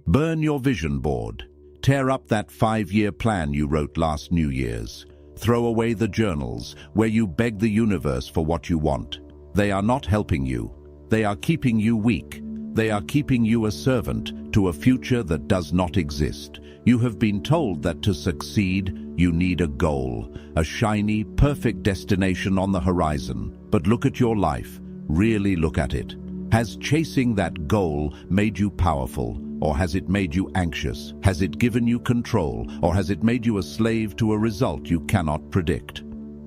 Burn your vision board. Tear up that 5-year plan you wrote last New Year's. Throw away the journals where you beg the universe for what you want. They are not helping you. They are keeping you weak. They are keeping you a servant to a future that does not exist. You have been told that to succeed, you need a goal, a shiny, perfect destination on the horizon. But look at your life. Really look at it. Has chasing that goal made you powerful, or has it made you anxious? Has it given you control, or has it made you a slave to a result you cannot predict?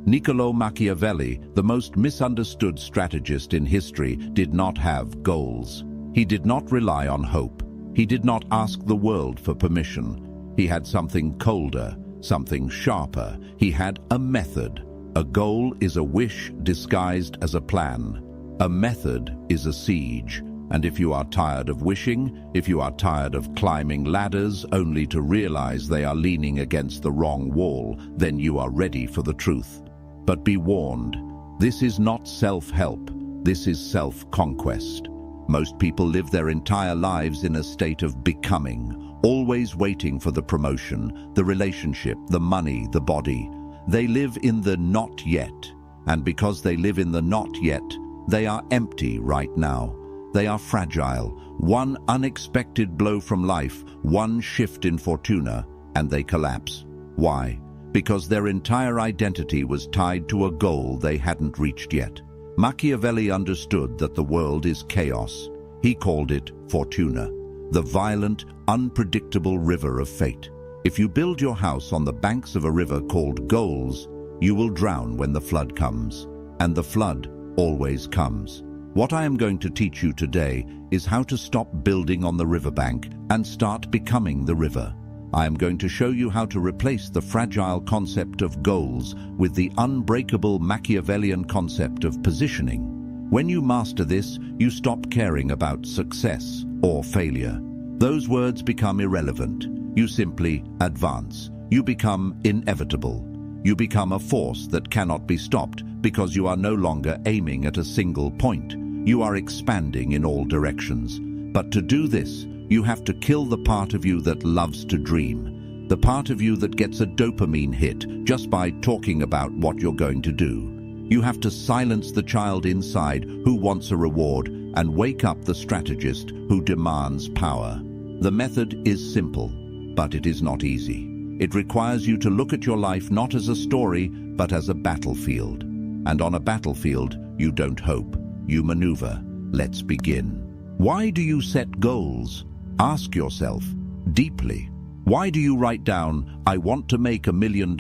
Niccolo Machiavelli, the most misunderstood strategist in history, did not have goals. He did not rely on hope. He did not ask the world for permission. He had something colder, something sharper. He had a method. A goal is a wish disguised as a plan. A method is a siege. And if you are tired of wishing, if you are tired of climbing ladders only to realize they are leaning against the wrong wall, then you are ready for the truth. But be warned, this is not self-help. This is self-conquest. Most people live their entire lives in a state of becoming, always waiting for the promotion, the relationship, the money, the body. They live in the not yet. And because they live in the not yet, they are empty right now. They are fragile. One unexpected blow from life, one shift in fortuna, and they collapse. Why? Because their entire identity was tied to a goal they hadn't reached yet. Machiavelli understood that the world is chaos. He called it fortuna, the violent, unpredictable river of fate. If you build your house on the banks of a river called goals, you will drown when the flood comes. And the flood always comes. What I am going to teach you today is how to stop building on the riverbank and start becoming the river. I am going to show you how to replace the fragile concept of goals with the unbreakable Machiavellian concept of positioning. When you master this, you stop caring about success or failure. Those words become irrelevant. You simply advance. You become inevitable. You become a force that cannot be stopped because you are no longer aiming at a single point. You are expanding in all directions. But to do this, you have to kill the part of you that loves to dream, the part of you that gets a dopamine hit just by talking about what you're going to do. You have to silence the child inside who wants a reward and wake up the strategist who demands power. The method is simple, but it is not easy. It requires you to look at your life not as a story, but as a battlefield. And on a battlefield, you don't hope, you maneuver. Let's begin. Why do you set goals? Ask yourself deeply. Why do you write down, I want to make $1 million,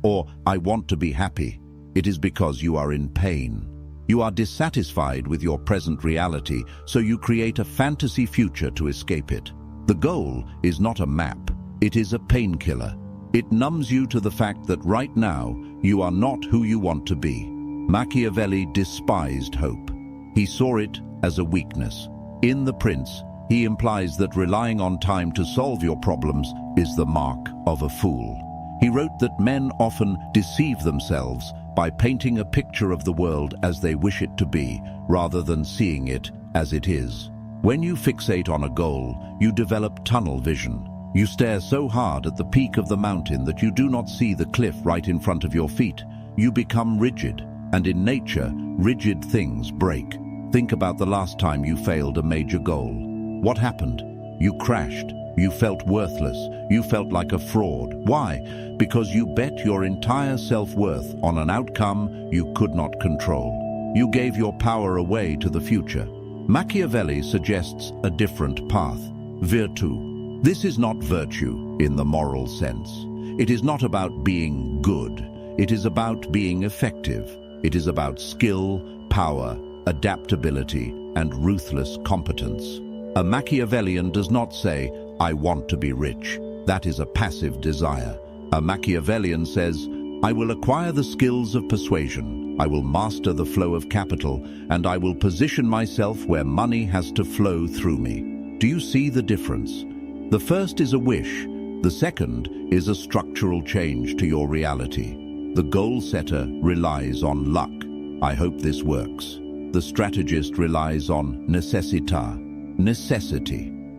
or I want to be happy? It is because you are in pain. You are dissatisfied with your present reality, so you create a fantasy future to escape it. The goal is not a map. It is a painkiller. It numbs you to the fact that right now, you are not who you want to be. Machiavelli despised hope. He saw it as a weakness. In The Prince, he implies that relying on time to solve your problems is the mark of a fool. He wrote that men often deceive themselves by painting a picture of the world as they wish it to be, rather than seeing it as it is. When you fixate on a goal, you develop tunnel vision. You stare so hard at the peak of the mountain that you do not see the cliff right in front of your feet. You become rigid, and in nature, rigid things break. Think about the last time you failed a major goal. What happened? You crashed. You felt worthless. You felt like a fraud. Why? Because you bet your entire self-worth on an outcome you could not control. You gave your power away to the future. Machiavelli suggests a different path. Virtù. This is not virtue in the moral sense. It is not about being good. It is about being effective. It is about skill, power, adaptability, and ruthless competence. A Machiavellian does not say, I want to be rich. That is a passive desire. A Machiavellian says, I will acquire the skills of persuasion. I will master the flow of capital, and I will position myself where money has to flow through me. Do you see the difference? The first is a wish. The second is a structural change to your reality. The goal setter relies on luck. I hope this works. The strategist relies on necessity.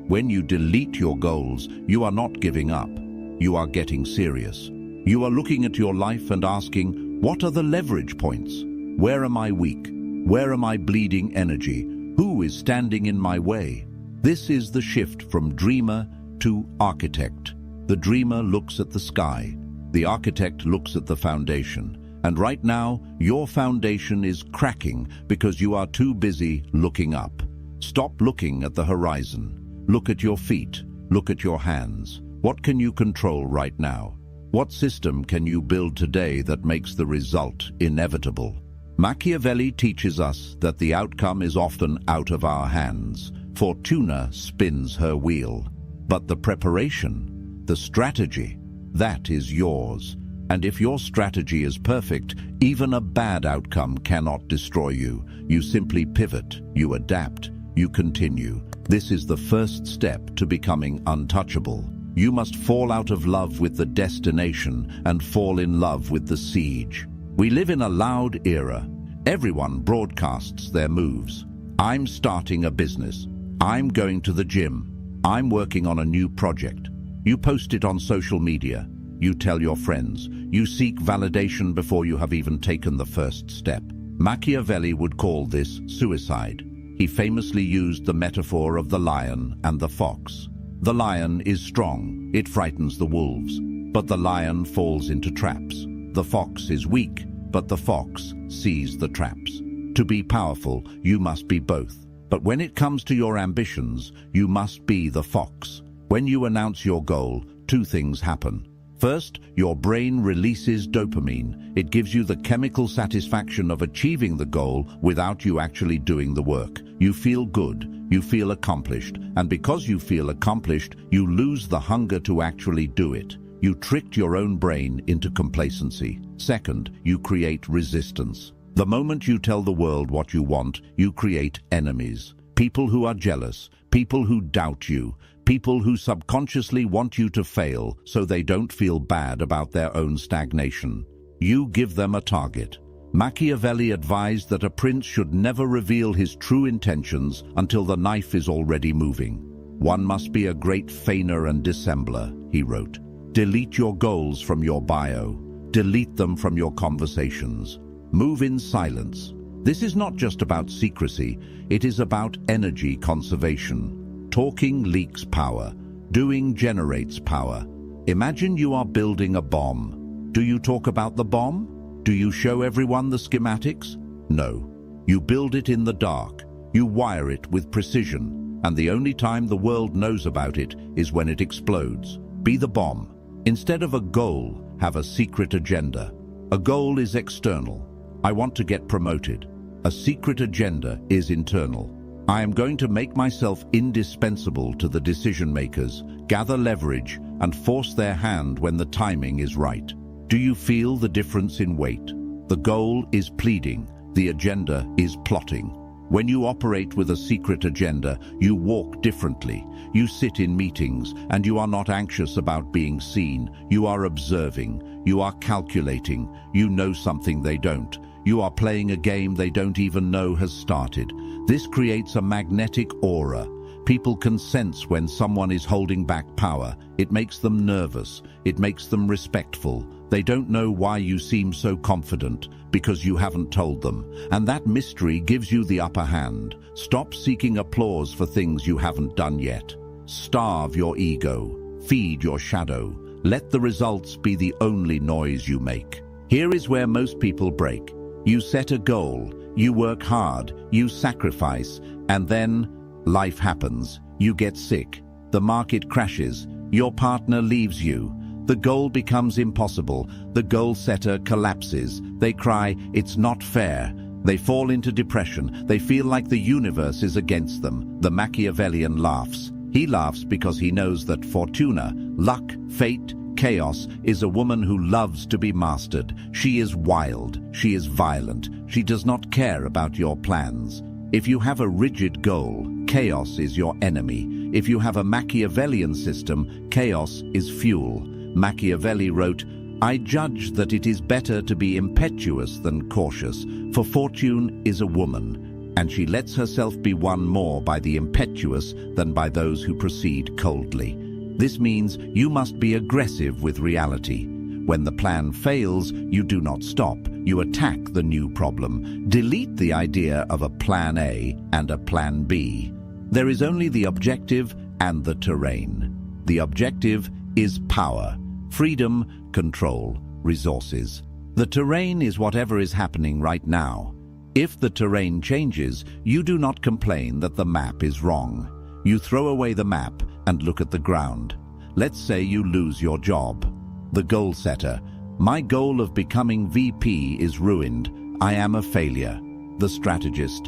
When you delete your goals, you are not giving up. You are getting serious. You are looking at your life and asking, what are the leverage points? Where am I weak? Where am I bleeding energy? Who is standing in my way? This is the shift from dreamer to architect. The dreamer looks at the sky. The architect looks at the foundation. And right now, your foundation is cracking because you are too busy looking up. Stop looking at the horizon. Look at your feet. Look at your hands. What can you control right now? What system can you build today that makes the result inevitable? Machiavelli teaches us that the outcome is often out of our hands. Fortuna spins her wheel. But the preparation, the strategy, that is yours. And if your strategy is perfect, even a bad outcome cannot destroy you. You simply pivot, you adapt, you continue. This is the first step to becoming untouchable. You must fall out of love with the destination and fall in love with the siege. We live in a loud era. Everyone broadcasts their moves. I'm starting a business. I'm going to the gym. I'm working on a new project. You post it on social media. You tell your friends. You seek validation before you have even taken the first step. Machiavelli would call this suicide. He famously used the metaphor of the lion and the fox. The lion is strong. It frightens the wolves. But the lion falls into traps. The fox is weak, but the fox sees the traps. To be powerful, you must be both. But when it comes to your ambitions, you must be the fox. When you announce your goal, two things happen. First, your brain releases dopamine. It gives you the chemical satisfaction of achieving the goal without you actually doing the work. You feel good, you feel accomplished, and because you feel accomplished, you lose the hunger to actually do it. You tricked your own brain into complacency. Second, you create resistance. The moment you tell the world what you want, you create enemies. People who are jealous, people who doubt you, people who subconsciously want you to fail so they don't feel bad about their own stagnation. You give them a target. Machiavelli advised that a prince should never reveal his true intentions until the knife is already moving. One must be a great feigner and dissembler, he wrote. Delete your goals from your bio. Delete them from your conversations. Move in silence. This is not just about secrecy, it is about energy conservation. Talking leaks power. Doing generates power. Imagine you are building a bomb. Do you talk about the bomb? Do you show everyone the schematics? No. You build it in the dark. You wire it with precision. And the only time the world knows about it is when it explodes. Be the bomb. Instead of a goal, have a secret agenda. A goal is external. I want to get promoted. A secret agenda is internal. I am going to make myself indispensable to the decision makers, gather leverage, and force their hand when the timing is right. Do you feel the difference in weight? The goal is pleading, the agenda is plotting. When you operate with a secret agenda, you walk differently. You sit in meetings, and you are not anxious about being seen. You are observing. You are calculating. You know something they don't. You are playing a game they don't even know has started. This creates a magnetic aura. People can sense when someone is holding back power. It makes them nervous. It makes them respectful. They don't know why you seem so confident, because you haven't told them. And that mystery gives you the upper hand. Stop seeking applause for things you haven't done yet. Starve your ego. Feed your shadow. Let the results be the only noise you make. Here is where most people break. You set a goal, you work hard, you sacrifice, and then life happens. You get sick, the market crashes, your partner leaves you. The goal becomes impossible, the goal setter collapses. They cry, it's not fair. They fall into depression, they feel like the universe is against them. The Machiavellian laughs. He laughs because he knows that Fortuna, luck, fate, chaos is a woman who loves to be mastered. She is wild. She is violent. She does not care about your plans. If you have a rigid goal, chaos is your enemy. If you have a Machiavellian system, chaos is fuel. Machiavelli wrote, I judge that it is better to be impetuous than cautious, for fortune is a woman. and she lets herself be won more by the impetuous than by those who proceed coldly. This means you must be aggressive with reality. When the plan fails, you do not stop. You attack the new problem. Delete the idea of a plan A and a plan B. There is only the objective and the terrain. The objective is power, freedom, control, resources. The terrain is whatever is happening right now. If the terrain changes, you do not complain that the map is wrong. You throw away the map and look at the ground. Let's say you lose your job. The goal setter. My goal of becoming VP is ruined. I am a failure. The strategist.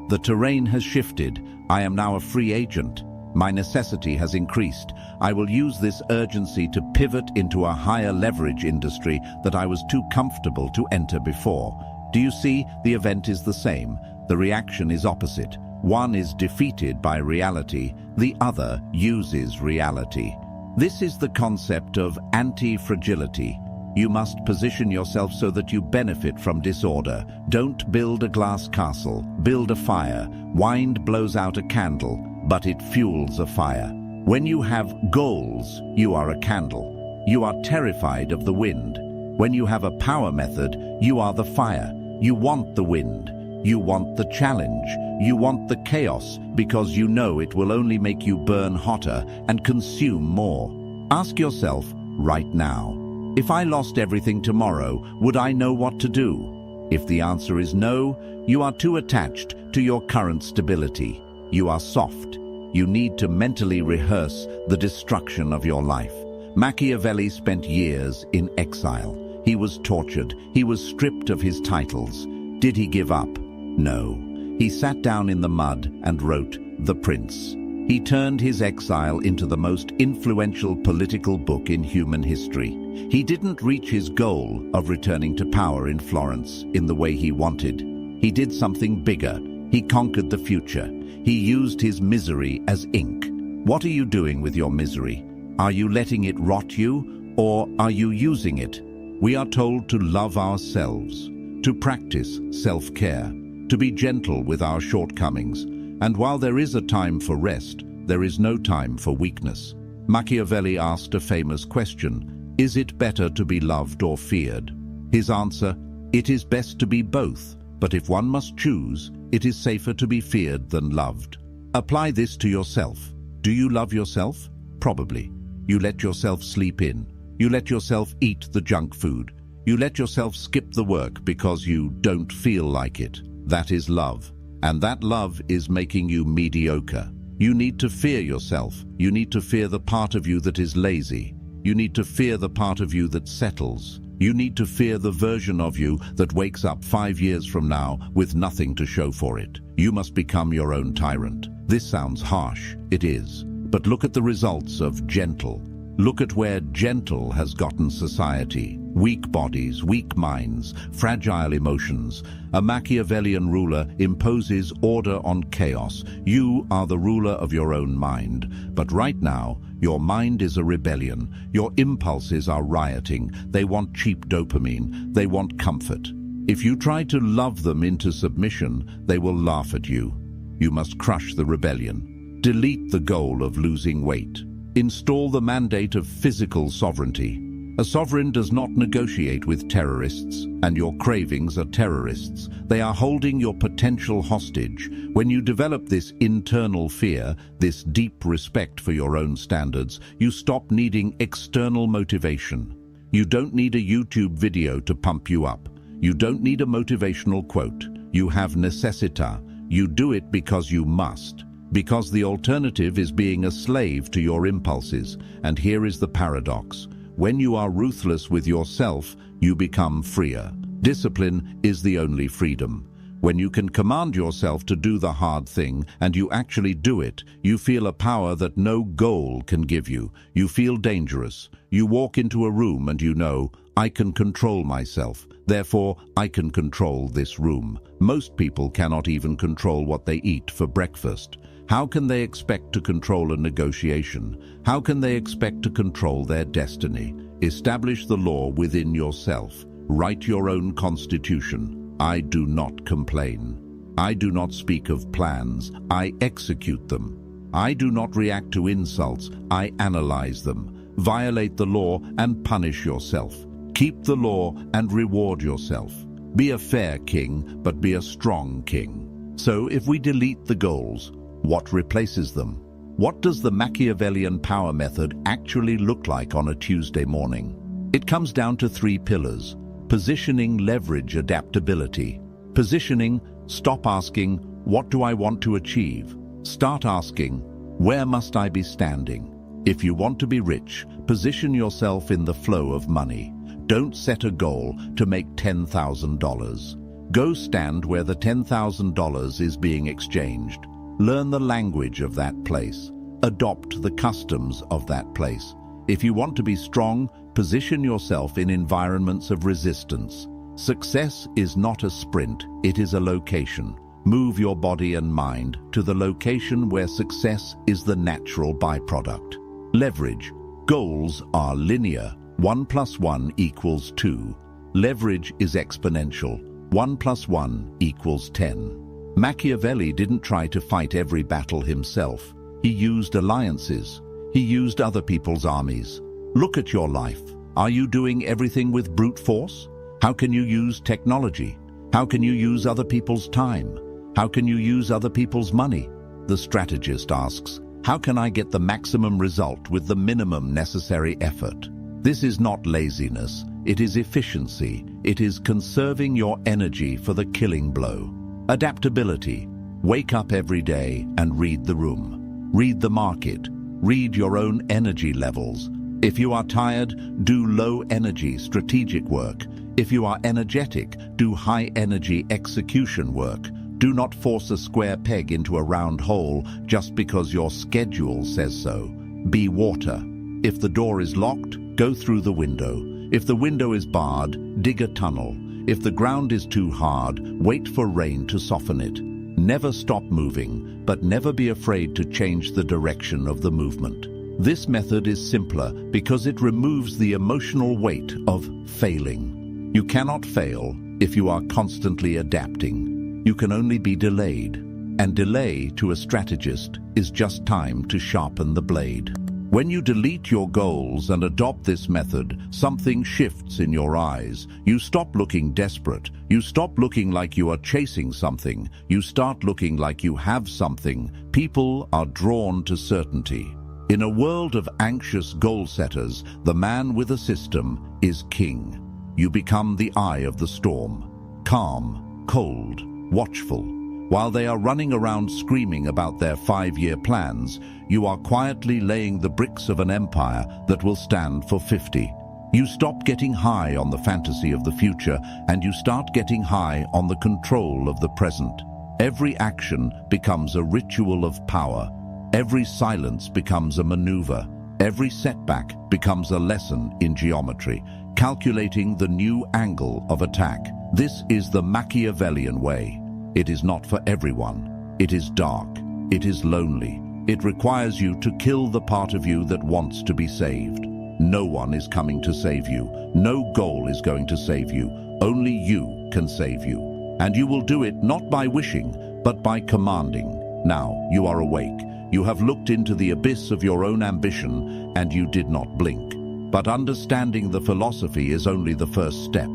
The terrain has shifted. I am now a free agent. My necessity has increased. I will use this urgency to pivot into a higher leverage industry that I was too comfortable to enter before. Do you see? The event is the same. The reaction is opposite. One is defeated by reality. The other uses reality. This is the concept of anti-fragility. You must position yourself so that you benefit from disorder. Don't build a glass castle. Build a fire. Wind blows out a candle, but it fuels a fire. When you have goals, you are a candle. You are terrified of the wind. When you have a power method, you are the fire. You want the wind. You want the challenge. You want the chaos because you know it will only make you burn hotter and consume more. Ask yourself right now, if I lost everything tomorrow, would I know what to do? If the answer is no, you are too attached to your current stability. You are soft. You need to mentally rehearse the destruction of your life. Machiavelli spent years in exile. He was tortured. He was stripped of his titles. Did he give up? No. He sat down in the mud and wrote The Prince. He turned his exile into the most influential political book in human history. He didn't reach his goal of returning to power in Florence in the way he wanted. He did something bigger. He conquered the future. He used his misery as ink. What are you doing with your misery? Are you letting it rot you, or are you using it? We are told to love ourselves, to practice self-care, to be gentle with our shortcomings. And while there is a time for rest, there is no time for weakness. Machiavelli asked a famous question, is it better to be loved or feared? His answer, it is best to be both, but if one must choose, it is safer to be feared than loved. Apply this to yourself. Do you love yourself? Probably. You let yourself sleep in. You let yourself eat the junk food. You let yourself skip the work because you don't feel like it. That is love. And that love is making you mediocre. You need to fear yourself. You need to fear the part of you that is lazy. You need to fear the part of you that settles. You need to fear the version of you that wakes up 5 years from now with nothing to show for it. You must become your own tyrant. This sounds harsh. It is. But look at the results of gentle. Look at where gentle has gotten society. Weak bodies, weak minds, fragile emotions. A Machiavellian ruler imposes order on chaos. You are the ruler of your own mind. But right now, your mind is a rebellion. Your impulses are rioting. They want cheap dopamine. They want comfort. If you try to love them into submission, they will laugh at you. You must crush the rebellion. Delete the goal of losing weight. Install the mandate of physical sovereignty. A sovereign does not negotiate with terrorists, and your cravings are terrorists. They are holding your potential hostage. When you develop this internal fear, this deep respect for your own standards, you stop needing external motivation. You don't need a YouTube video to pump you up. You don't need a motivational quote. You have necessita. You do it because you must. Because the alternative is being a slave to your impulses. And here is the paradox. When you are ruthless with yourself, you become freer. Discipline is the only freedom. When you can command yourself to do the hard thing and you actually do it, you feel a power that no goal can give you. You feel dangerous. You walk into a room and you know, I can control myself. Therefore, I can control this room. Most people cannot even control what they eat for breakfast. How can they expect to control a negotiation? How can they expect to control their destiny? Establish the law within yourself. Write your own constitution. I do not complain. I do not speak of plans, I execute them. I do not react to insults, I analyze them. Violate the law and punish yourself. Keep the law and reward yourself. Be a fair king, but be a strong king. So if we delete the goals, what replaces them? What does the Machiavellian power method actually look like on a Tuesday morning? It comes down to 3 pillars: positioning, leverage, adaptability. Positioning: stop asking, what do I want to achieve? Start asking, where must I be standing? If you want to be rich, position yourself in the flow of money. Don't set a goal to make $10,000. Go stand where the $10,000 is being exchanged. Learn the language of that place. Adopt the customs of that place. If you want to be strong, position yourself in environments of resistance. Success is not a sprint, it is a location. Move your body and mind to the location where success is the natural byproduct. Leverage. Goals are linear. 1 + 1 = 2. Leverage is exponential. 1 + 1 = 10. Machiavelli didn't try to fight every battle himself. He used alliances. He used other people's armies. Look at your life. Are you doing everything with brute force? How can you use technology? How can you use other people's time? How can you use other people's money? The strategist asks, how can I get the maximum result with the minimum necessary effort? This is not laziness, it is efficiency. It is conserving your energy for the killing blow. Adaptability. Wake up every day and read the room. Read the market. Read your own energy levels. If you are tired, do low-energy strategic work. If you are energetic, do high-energy execution work. Do not force a square peg into a round hole just because your schedule says so. Be water. If the door is locked, go through the window. If the window is barred, dig a tunnel. If the ground is too hard, wait for rain to soften it. Never stop moving, but never be afraid to change the direction of the movement. This method is simpler because it removes the emotional weight of failing. You cannot fail if you are constantly adapting. You can only be delayed, and delay to a strategist is just time to sharpen the blade. When you delete your goals and adopt this method, something shifts in your eyes. You stop looking desperate. You stop looking like you are chasing something. You start looking like you have something. People are drawn to certainty. In a world of anxious goal setters, the man with a system is king. You become the eye of the storm, calm, cold, watchful. While they are running around screaming about their 5-year plans, you are quietly laying the bricks of an empire that will stand for 50. You stop getting high on the fantasy of the future and you start getting high on the control of the present. Every action becomes a ritual of power. Every silence becomes a maneuver. Every setback becomes a lesson in geometry, calculating the new angle of attack. This is the Machiavellian way. It is not for everyone. It is dark. It is lonely. It requires you to kill the part of you that wants to be saved. No one is coming to save you. No goal is going to save you. Only you can save you. And you will do it not by wishing, but by commanding. Now you are awake. You have looked into the abyss of your own ambition, and you did not blink. But understanding the philosophy is only the first step.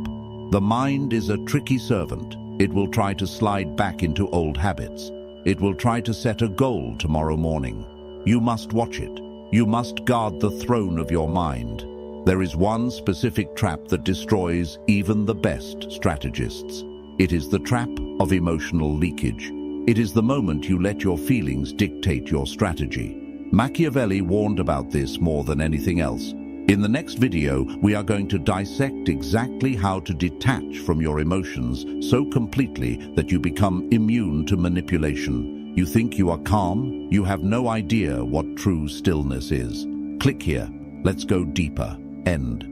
The mind is a tricky servant. It will try to slide back into old habits. It will try to set a goal tomorrow morning. You must watch it. You must guard the throne of your mind. There is one specific trap that destroys even the best strategists. It is the trap of emotional leakage. It is the moment you let your feelings dictate your strategy. Machiavelli warned about this more than anything else. In the next video, we are going to dissect exactly how to detach from your emotions so completely that you become immune to manipulation. You think you are calm? You have no idea what true stillness is. Click here. Let's go deeper. End.